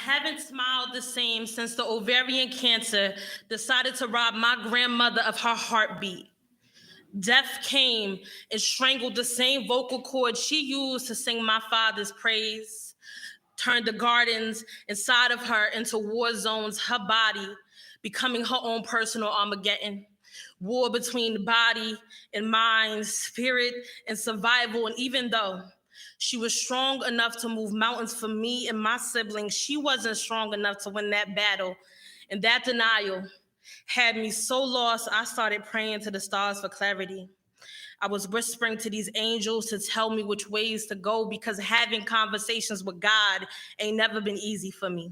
haven't smiled the same since the ovarian cancer decided to rob my grandmother of her heartbeat. Death came and strangled the same vocal cord she used to sing my father's praise, turned the gardens inside of her into war zones, her body becoming her own personal Armageddon. War between body and mind, spirit and survival. And even though she was strong enough to move mountains for me and my siblings, she wasn't strong enough to win that battle. And that denial had me so lost, I started praying to the stars for clarity. I was whispering to these angels to tell me which ways to go because having conversations with God ain't never been easy for me.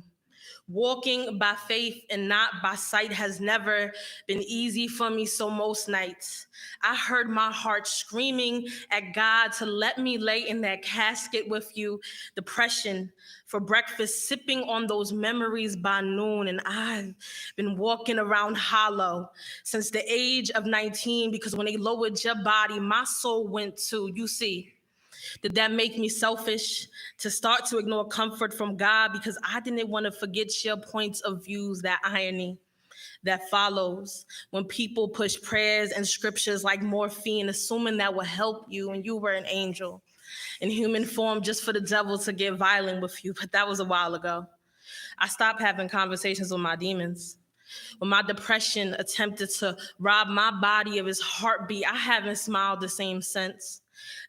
Walking by faith and not by sight has never been easy for me, so most nights I heard my heart screaming at God to let me lay in that casket with you. Depression for breakfast, sipping on those memories by noon, and I've been walking around hollow since the age of 19 because when they lowered your body, my soul went too. You see, did that make me selfish to start to ignore comfort from God because I didn't want to forget your points of views, that irony that follows when people push prayers and scriptures like morphine, assuming that will help you and you were an angel in human form just for the devil to get violent with you. But that was a while ago. I stopped having conversations with my demons. When my depression attempted to rob my body of its heartbeat, I haven't smiled the same since.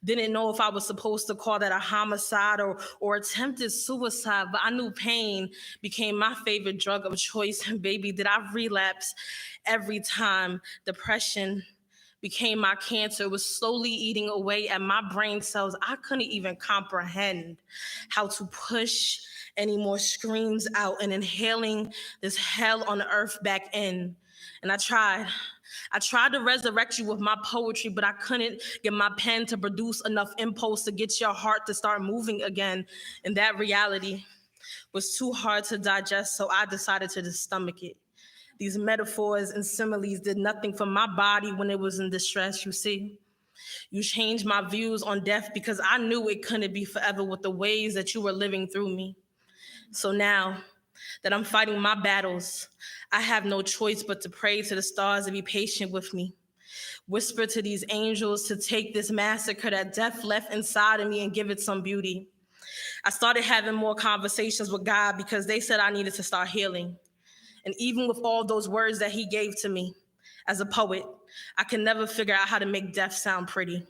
Didn't know if I was supposed to call that a homicide or attempted suicide, but I knew pain became my favorite drug of choice. And baby, did I relapse every time. Depression became my cancer. It was slowly eating away at my brain cells. I couldn't even comprehend how to push any more screams out and inhaling this hell on earth back in. And I tried. I tried to resurrect you with my poetry, but I couldn't get my pen to produce enough impulse to get your heart to start moving again. And that reality was too hard to digest, so I decided to just stomach it. These metaphors and similes did nothing for my body when it was in distress, you see. You changed my views on death because I knew it couldn't be forever with the ways that you were living through me. So now that I'm fighting my battles, I have no choice but to pray to the stars to be patient with me. Whisper to these angels to take this massacre that death left inside of me and give it some beauty. I started having more conversations with God because they said I needed to start healing. And even with all those words that he gave to me as a poet, I can never figure out how to make death sound pretty.